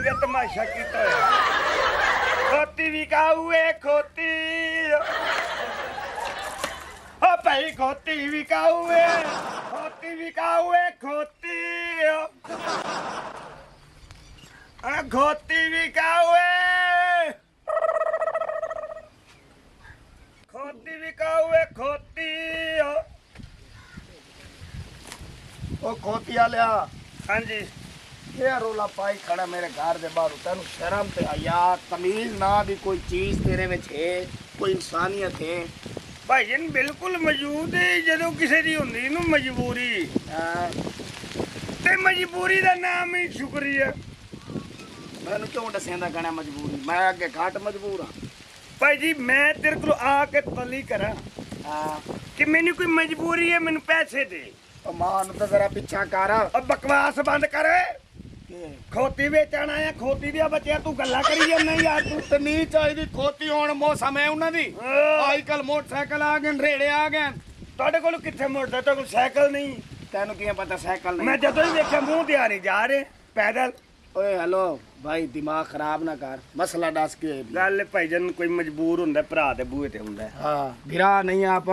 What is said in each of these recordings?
का तमाशा कीता है। खोती विकाऊ है खोती ओ भाई खोती विकाऊ है खोती विकाऊ है खोती खोती विकाऊ है खोती विकाऊ है खोती ओ खोती वालिया हाँ जी ये रोला पाई खड़ा मेरे घर दे बाहर तेन शर्म ते हया तमीज ना दी कोई चीज तेरे विच है कोई इंसानियत है भाई जी बिल्कुल मौजूद है जो किसी दी हुंदी नु मजबूरी ते मजबूरी दा नाम ही शुक्रिया मैनू क्यों दसेंदा कहना मजबूरी मैं अगे घट मजबूर हां भाई जी मैं तेरे को आके तली करा कि मैनू कोई मजबूरी है मैनू पैसे दे ओ मां नु तो जरा पीछा कर अब बकवास बंद कर खोती बेचण आया खोती दिया बच्चा तू गल्ला करी जाना यार तू ते नहीं चाहिदी खोती होण मौसम है उन्हां दी आजकल मोटरसाइकिल आ गए रेड़े आ गए ਤੁਹਾਡੇ ਕੋਲ ਕਿੱਥੇ ਮੋਟਰ ਤੇ ਕੋਈ ਸਾਈਕਲ ਨਹੀਂ तेन किवें पता साइकिल नहीं मैं ਜਦੋਂ ਹੀ ਵੇਖਿਆ ਮੂੰਹ ਤੇ ਆ ਨਹੀਂ ਜਾ ਰਹੇ ਪੈਦਲ ओए हेलो भाई दिमाग खराब ना कर मसला दस के ਗੱਲ ਭਾਈਜਨ ਕੋਈ ਮਜਬੂਰ ਹੁੰਦਾ ਭਰਾ ਦੇ ਬੂਹੇ ਤੇ ਹੁੰਦਾ हाँ भिरा नहीं आप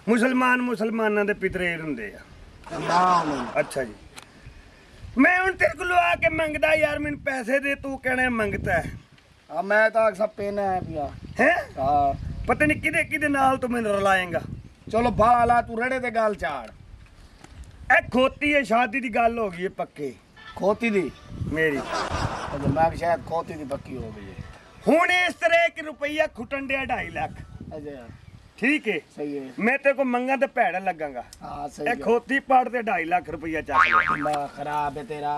ਮੁਸਲਮਾਨ ਮੁਸਲਮਾਨਾਂ ਦੇ ਪਿਤਰੇ ਹੁੰਦੇ ਆ नाम ਅੱਛਾ ਜੀ ਮੈਂ ਹੁਣ ਤੇਰੇ ਕੋਲ ਆ ਕੇ ਮੰਗਦਾ ਯਾਰ ਮੈਨੂੰ ਪੈਸੇ ਦੇ ਤੂੰ ਕਹਿਣਾ ਮੰਗਤਾ अब मैं तो सब पेना है पिया ਹੈ हाँ ਪਤਾ ਨਹੀਂ ਕਿਹਦੇ ਕਿਹਦੇ ਨਾਲ ਤੂੰ ਮੈਨੂੰ ਰਲਾਏਂਗਾ चलो बाला तू रेड़े ते गल चाड़ ਇਹ ਖੋਤੀ ਹੈ ਸ਼ਾਦੀ ਦੀ ਗੱਲ ਹੋ ਗਈ ਹੈ ਪੱਕੇ खोती दी ਮੇਰੀ अच्छा मैं शायद खोती दी पक्की हो गई है ਹੁਣ ਇਸ ਤਰ੍ਹਾਂ 1 ਰੁਪਈਆ ਖੁੱਟਣ ਡਿਆ 2.5 ਲੱਖ अच्छा ਠੀਕ ਹੈ सही है ਮੈਂ ਤੇ ਕੋ ਮੰਗਾ ਤੇ ਭੈੜਾ ਲੱਗਾਂਗਾ हाँ सही ਇਹ है ਖੋਤੀ ਪੜ ਤੇ 2.5 ਲੱਖ ਰੁਪਈਆ ਚੱਕ ਲੈ दिमाग खराब है तेरा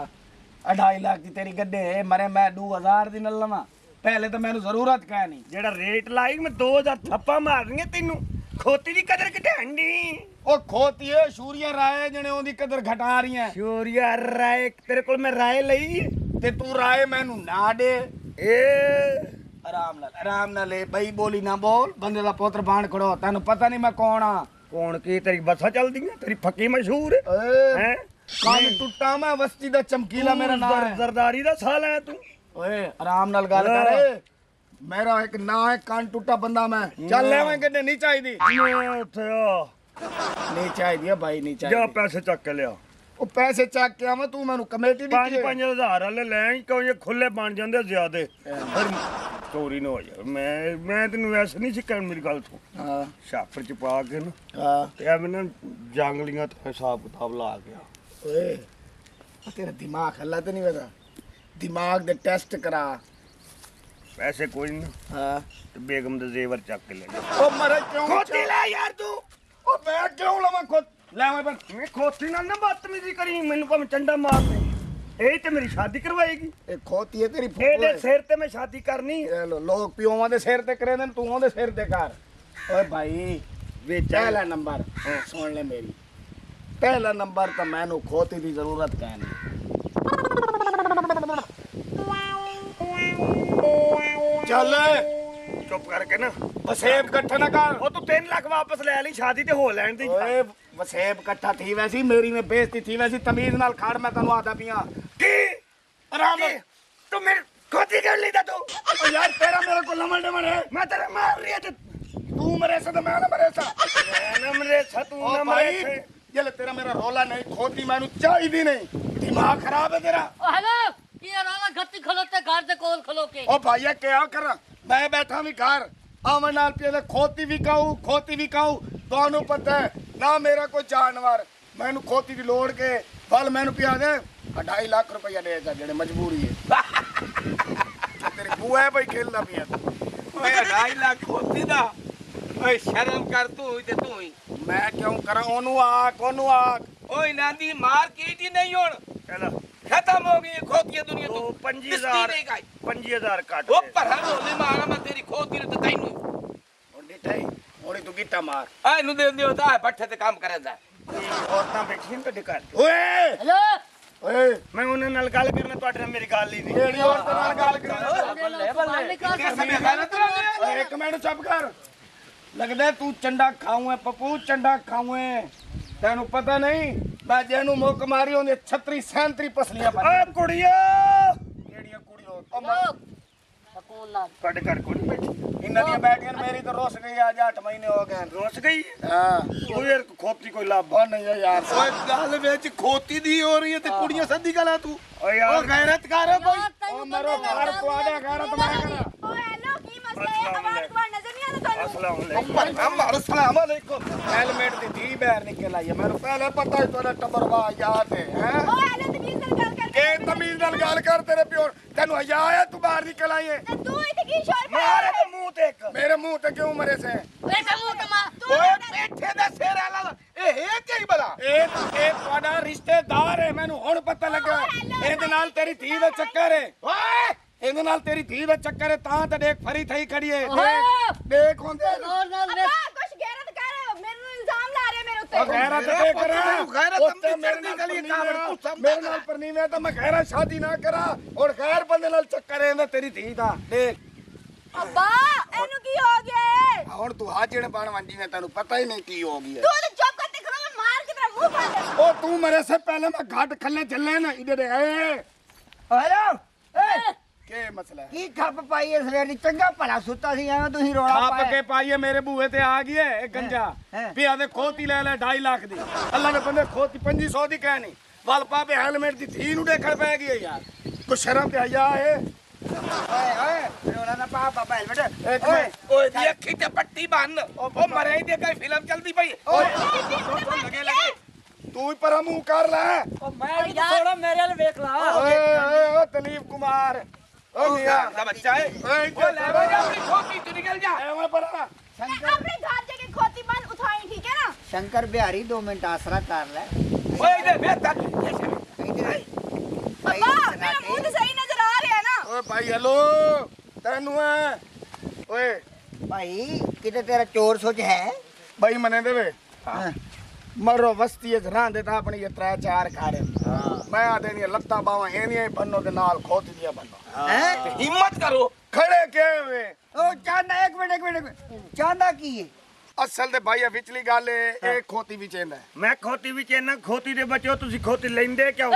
2.5 लाख की तेरी गड्ढे है मरे मैं 2000 दी न लवा पहले तो मैंने जरूरत का नहीं ਜਿਹੜਾ ਰੇਟ ਲਾਈ ਮੈਂ 2000 ਥੱਪਾ ਮਾਰਨੀਆਂ ਤੈਨੂੰ ਖੋਤੀ ਦੀ ਕਦਰ ਘਟਾਣ ਦੀ ओ खोती है शूरिया राय जने ओदी कदर घटा रही है ਸ਼ੂਰੀਆ ਰਾਏ ਤੇਰੇ ਕੋਲ ਮੈਂ ਰਾਏ ਲਈ ते तू राय मैनू ना दे ਏ आराम ना ले बई बोली ना बोल बंदे दा पुत्र बाण खड़ो तेन पता नहीं मैं कौन हां ਕੌਣ ਕੀ ਤੇਰੀ ਬੱਸਾਂ ਚੱਲਦੀਆਂ ਤੇਰੀ ਫੱਕੀ ਮਸ਼ਹੂਰ ਹੈ कान टुट्टा मैं वस्ती दा चमकीला मेरा नाम है ਜ਼ਰਦਾਰੀ ਦਾ ਸਾਲ ਹੈ ਤੂੰ ओए आराम नाल गल कर मेरा एक ना है कान टुट्टा बंदा मैं चल ले मैं गड्ढे नहीं चाहिदी ਉੱਥੇ ਆ नहीं चाहिदी भाई नहीं ਜਾ चाहिदी ਪੈਸੇ ਚੱਕ ਕੇ ਲਿਆ ओ पैसे चक के आवा तू मैनू कमेटी दी 5-5000 ਵਾਲੇ ਲੈਣ ਕਿਉਂ ਇਹ ਖੁੱਲੇ ਬਣ ਜਾਂਦੇ ਜ਼ਿਆਦੇ ਫਿਰ ਚੋਰੀ ਨਾ ਹੋ ਜਾਏ ਮੈਂ ਤੈਨੂੰ ਵੈਸੇ ਨਹੀਂ ਸਿੱਕਣ ਮੇਰੀ ਗੱਲ ਤੋਂ हां ਛਾਪਰ ਚ ਪਾ ਕੇ ਨਾ हां ਤੇ ਐਵੇਂ ਨਾ ਜੰਗਲੀਆਂ ਤੇ ਹਿਸਾਬ ਕਿਤਾਬ ਲਾ ਗਿਆ ओए तेरा दिमाग हल्ला तो नहीं बता दिमाग दे टेस्ट करा ਪੈਸੇ ਕੋਈ ਨਹੀਂ हां ਤੇ ਬੇਗਮ ਦੇ ਜ਼ੇਵਰ ਚੱਕ ਕੇ ਲੈ ਜਾ ओ मरे क्यों ਖੋਤੀ ਲੈ ਯਾਰ ਤੂੰ ओ मैं क्यों लवा खुद ले मैं पर ਮੈਂ ਖੋਤੀ ਨਾਲ ਨਾ ਬਦਤਮੀਜ਼ੀ ਕਰੀ ਮੈਨੂੰ ਭਾਵੇਂ ਚੰਡਾ ਮਾਰ ਦੇ ਇਹ ਤੇ ਮੇਰੀ ਸ਼ਾਦੀ ਕਰਵਾਏਗੀ ए खोती है तेरी ਇਹਦੇ ਸਿਰ ਤੇ ਮੈਂ ਸ਼ਾਦੀ ਕਰਨੀ ये लो लोग पियोवां दे सिर ते करे ने तू ओदे सिर ते कर ओए भाई ਵੇਚ पहला नंबर सुन ले मेरी पहला नंबर तो मैनू खोती दी जरूरत का नहीं चल ਚੁੱਪ ਕਰਕੇ ਨਾ वसेब इकट्ठा ना कर ਉਹ ਤੂੰ 3 ਲੱਖ ਵਾਪਸ ਲੈ ਲਈ ਸ਼ਾਦੀ ਤੇ ਹੋ ਲੈਣ ਦੀ ओए वसेब इकट्ठा थी वैसी मेरी में बेइज्जती थी वैसी तमीज नाल खाड़ मैं तन्नू आदा पिया ਕੀ आराम ਕੀ? ਤੂੰ ਮੇਰੇ ਖੋਤੀ ਕਰ ਲਈ ਤੂੰ ओ यार तेरा मेरे को लमड़ डमड़ है ਮੈਂ ਤੇਰੇ ਮਾਰ ਰਹੀ ਤੇ तू मरे से तो मैं ना मरे सा ਨਾ ਮਰੇ ਛਤੂ ओ ਨਾ भाई ਮਰੇ ये ले तेरा मेरा रोला नहीं खोती मैनू चाहिदी नहीं दिमाग खराब है तेरा ओ हेलो ये राना गत्ती खलोते घर दे कोल खलो के ओ भाईया क्या कर मैं बैठा भी घर आवन नाल पे खोती भी खाऊं ਤੁਹਾਨੂੰ पता है ना मेरा कोई जानवर मैनू खोती दी लोड़ के फल मैनू पिया दे 2.5 लाख रुपया दे जा जेड़े मजबूरी है तेरी बुआ है भाई खेलना पिया ओए 2.5 लाख खोती दा ओए शर्म कर तू ते तू ही मैं क्यों करा ओनू आख ओए नांदी मार्केट ही नहीं हुन ਚਲ खत्म हो गई खोती दुनिया तो तो 5000 ਕੱਟ ओ पर हम होले मारा मैं तेरी खोती ने तो तैनू ओडी टाई ओडी तू गिट्टा मार आ नु दे दियो ता पट्ठे ते काम करे दा ਔਰਤਾਂ ਬੈਠੀਆਂ ਤੁਹਾਡੇ ਘਰ ओए हेलो ओए ਮੈਂ ਉਹਨਾਂ ਨਾਲ ਗੱਲ ਕਰਨਾ ਤੁਹਾਡੇ ਨਾਲ ਮੇਰੀ ਗੱਲ ਹੀ ਨਹੀਂ केड़ी औरत नाल गल करा बल्ले बल्ले निकाल कैसे बेगाना तू एक मिनट चुप कर लगदा तू चंडा खाऊं है पप्पू चंडा खाऊं है तेनू पता नहीं मैं जेनू मुक मारी ओने 36 37 पसलियां ਓ ਕੁੜੀਓ ਸਕੂਨ ਨਾਲ ਤੁਹਾਡੇ ਘਰ ਕੋਈ ਨਹੀਂ ਬੈਠੀ ਇਹਨਾਂ ਦੀਆਂ ਬੈਟੀਆਂ ਮੇਰੀ ਤਾਂ ਰੁੱਸ ਗਈ ਅੱਜ 8 ਮਹੀਨੇ ਹੋ ਗਏ ਰੁੱਸ ਗਈ ਹਾਂ ਉਹ ਯਾਰ ਖੋਤੀ ਕੋਈ ਲੱਭ ਉਹ ਨਹੀਂ ਯਾਰ ਓਏ ਗੱਲ ਵਿੱਚ ਖੋਤੀ ਦੀ ਹੋ ਰਹੀ ਹੈ ਤੇ ਕੁੜੀਆਂ ਸੱਦੀ ਗੱਲ ਆ ਤੂੰ ਓ ਓ ਯਾਰ ਗੈਰਤ ਕਰ ਕੋਈ ਯਾਰ ਤੈਨੂੰ ਉਹ ਮਰੋ ਘਰ ਪਵਾੜਿਆ ਗੈਰਤ ਮੈਂ ਕਰਾਂ ਓ ਹੈਲੋ ਕੀ ਮਸਲਾ ਹੈ ਆਵਾਜ਼ ਤੁਹਾਡੀ ਨਜ਼ਰ ਨਹੀਂ ਆਉਂਦਾ ਤੁਹਾਨੂੰ ਅਸਲਾਮ ਅਲੈਕੁਮ ਅੰਮਾ ਅਸਲਾਮ ਅਲੈਕੁਮ ਹੈਲਮਟ ਦੀ ਧੀ ਬੈਰ ਨਿਕਲ ਆਈ ਹੈ ਮੈਨੂੰ ਪਹਿਲੇ ਪਤਾ ਹੀ ਤੁਹਾਡਾ ਟੱਬਰਵਾ ਯਾਦ ਹੈ ਹੈਂ? ਓ ਹੈਲੋ ਤਮੀਜ਼ ਨਾਲ ਗੱਲ ਕਰ ਕਿ ਤਮੀਜ਼ ਨਾਲ ਗੱਲ ਕਰ ਤੇਰੇ ਪਿਓ ਤੈਨੂੰ ਹਯਾ ਆਇਆ ਤੂੰ ਬਾਹਰ ਨਿਕਲ ਆਈ ਹੈ ਤੇ ਤੂੰ ਇੱਥੇ ਕੀ ਸ਼ੋਰ ਮਾਰੇ ਤੇ ਮੂੰਹ ਤੇ ਇੱਕ ਮੇਰੇ ਮੂੰਹ ਤੇ ਕਿਉਂ ਮਰੇ ਸੇ ਬੇਟਾ ਮੂੰਹ ਤੇ ਮਾਰ ਓਏ ਬੈਠੇ ਦਾ ਸਿਰ ਆਲਾ ਇਹ ਹੈ ਕੀ ਬਲਾ ਇਹ ਤੁਹਾਡਾ ਰਿਸ਼ਤੇਦਾਰ ਹੈ ਮੈਨੂੰ ਹੁਣ ਪਤਾ ਲੱਗਾ ਇਹਦੇ ਨਾਲ ਤੇਰੀ ਧੀ ਦਾ ਚੱਕਰ ਹੈ ਓਏ ਇਹਦੇ ਨਾਲ ਤੇਰੀ ਧੀ ਦਾ ਚੱਕਰ ਹੈ ਤਾਂ ਤੇ ਦੇਖ ਫਰੀ ਥਈ ਖੜੀ ਹੈ ਓਏ ਦੇਖ ਹੁੰਦੇ ਹੋਰ ਨਾਲ ਅੱਬਾ ਕੁਛ ਗੈਰਤ ਕਰ ਮੈਨੂੰ ਇਲਜ਼ਾਮ ਲਾ ਰਿਹਾ ਮੇਰੇ ਉੱਤੇ ਉਹ ਗੈਰਤ ਤੇ ਕਰਾਂ ਗੈਰਤ ਉੱਤੇ ਤਾਂ ਮੇਰੇ ਚੜ੍ਹਦੀ ਨਾਲ ਗਲੀ ਕਾਬਰ ਤੂੰ ਸਮਝ ਮੇਰੇ ਨਾਲ ਪਰਨੀਵੇਂ ਤਾਂ ਮੈਂ ਗੈਰਾ ਸ਼ਾਦੀ ਨਾ ਕਰਾਂ ਔਰ ਗੈਰ ਬੰਦੇ ਨਾਲ ਚੱਕਰ ਹੈ ਇਹਦਾ ਤੇਰੀ ਧੀ ਦਾ ਦੇਖ ਅੱਬਾ ਇਹਨੂੰ ਕੀ ਹੋ ਗਿਆ ਹੈ? ਹੁਣ ਤੂੰ ਆ ਜਿਹੜੇ ਬਣ ਵੰਡੀ ਨੇ ਤੈਨੂੰ ਪਤਾ ਹੀ ਨਹੀਂ ਕੀ ਹੋ ਗਿਆ ਤੂੰ ਤਾਂ ਚੁੱਪ ਕਰ ਦਿਖ ਮੈਂ ਮਾਰ ਕੇ ਤੇਰਾ ਮੂੰਹ ਫਾੜ ਦੇ ਉਹ ਤੂੰ ਮਰੇ ਸੇ ਪਹਿਲੇ ਮੈਂ ਘਾਟ ਖੱਲੇ ਚੱਲੇ ਨਾ ਇਹਦੇ ਦੇ ਹੈਲੋ ਏ ਕੀ ਮਸਲਾ ਹੈ ਕੀ ਖੱਪ ਪਾਈ ਇਸ ਵੇਰ ਦੀ ਚੰਗਾ ਭਲਾ ਸੁੱਤਾ ਸੀ ਐਵੇਂ ਤੁਸੀਂ ਰੋਲਾ ਖਾਪ ਪਾਇਆ ਕੇ ਪਾਈਏ ਮੇਰੇ ਬੂਹੇ ਤੇ ਆ ਗਈ ਹੈ ਇਹ ਗੰਜਾ ਹੈਂ। ਵੀ ਆਦੇ ਖੋਤੀ ਲੈ ਲੈ 2.5 ਲੱਖ ਦੀ ਅੱਲਾ ਦੇ ਬੰਦੇ ਖੋਤੀ 2500 ਦੀ ਕਹਿਣੀ ਵਲ ਪਾਪੇ ਹੈਲਮਟ ਦੀ ਧੀ ਨੂੰ ਦੇਖਣ ਪੈ ਗਈ ਹੈ ਯਾਰ ਕੋ ਸ਼ਰਮ ਤੇ ਆਇਆ ਹੈ ਓਏ ਓਏ ਰੋਲਾ ਨਾ ਪਾ ਬਾਬਾ ਹੈਲਮਟ ਇੱਕ ਓਏ ਮਿੰਟ ਓਏ ਦੀ ਅੱਖੀ ਤੇ ਪੱਟੀ ਬੰਨ ਉਹ ਮਰੇ ਦੀ ਕੋਈ ਫਿਲਮ ਚੱਲਦੀ ਪਈ ਓਏ ਲੱਗੇ ਲੱਗੇ ਤੂੰ ਹੀ ਪਰਾ ਮੂੰਹ ਕਰ ਲੈ ਮੈਂ ਵੀ ਥੋੜਾ ਮੇਰੇ ਵੱਲ ਵੇਖ ਲਾ ਓਏ ਓਏ ਓ ਦਲੀਪ ਕੁਮਾਰ ਓ ਮੀਆਂ ਦਾ ਬੱਚਾ ਹੈ ਓਏ ਓ ਲੈ ਜਾ ਆਪਣੀ ਖੋਤੀ ਤੂੰ ਨਿਕਲ ਜਾ ਐਵੇਂ ਪਰਾ ਸ਼ੰਕਰ ਆਪਣੇ ਘਰ ਜਾ ਕੇ ਖੋਤੀ ਬਨ ਉਠਾਈ ਠੀਕ ਹੈ ਨਾ ਸ਼ੰਕਰ ਬਿਹਾਰੀ 2 ਮਿੰਟ ਆਸਰਾ ਕਰ ਲੈ ਓਏ ਇਹਦੇ ਵੇ ਤੱਕ ਇੱਧਰ ਅੱਬਾ ਮੇਰਾ ਮੂੰਹ ਤਾਂ ਸਹੀ ਨਜ਼ਰ ਆ ਰਿਹਾ ਨਾ ਓਏ ਭਾਈ ਹੈਲੋ ਤੈਨੂੰ ਐ ਓਏ ਭਾਈ ਕਿਤੇ ਤੇਰਾ ਚੋਰ ਸੋਚ ਹੈ ਭਾਈ ਮਨੇ ਦੇਵੇ ਹਾਂ ਮਰੋ ਵਸਤੀ ਚ ਰਾਂਦੇ ਤਾਂ ਆਪਣੀ ਇਹ 3-4 ਖਾੜੇ ਮੈਂ ਆਦੇ ਦੀਆਂ ਲੱਤਾਂ ਬਾਵਾਂ ਇਹਨੀਆਂ ਬੰਨੋ ਦੇ ਨਾਲ ਖੋਤੀ ਦੀਆਂ ਬੰਨੋ ਹੈ ਹਿੰਮਤ ਕਰੋ ਖੜੇ ਕਿਵੇਂ ਵੇ ਉਹ ਚਾਂਦਾ ਇੱਕ ਮਿੰਟ ਚਾਂਦਾ ਕੀ ਹੈ ਅਸਲ ਤੇ ਭਾਈ ਇਹ ਵਿਚਲੀ ਗੱਲ ਇਹ ਖੋਤੀ ਵਿੱਚ ਇਹਦਾ ਮੈਂ ਖੋਤੀ ਵਿੱਚ ਇਹਨਾਂ ਖੋਤੀ ਦੇ ਬੱਚੋ ਤੁਸੀਂ ਖੋਤੀ ਲੈਂਦੇ ਕਿਉਂ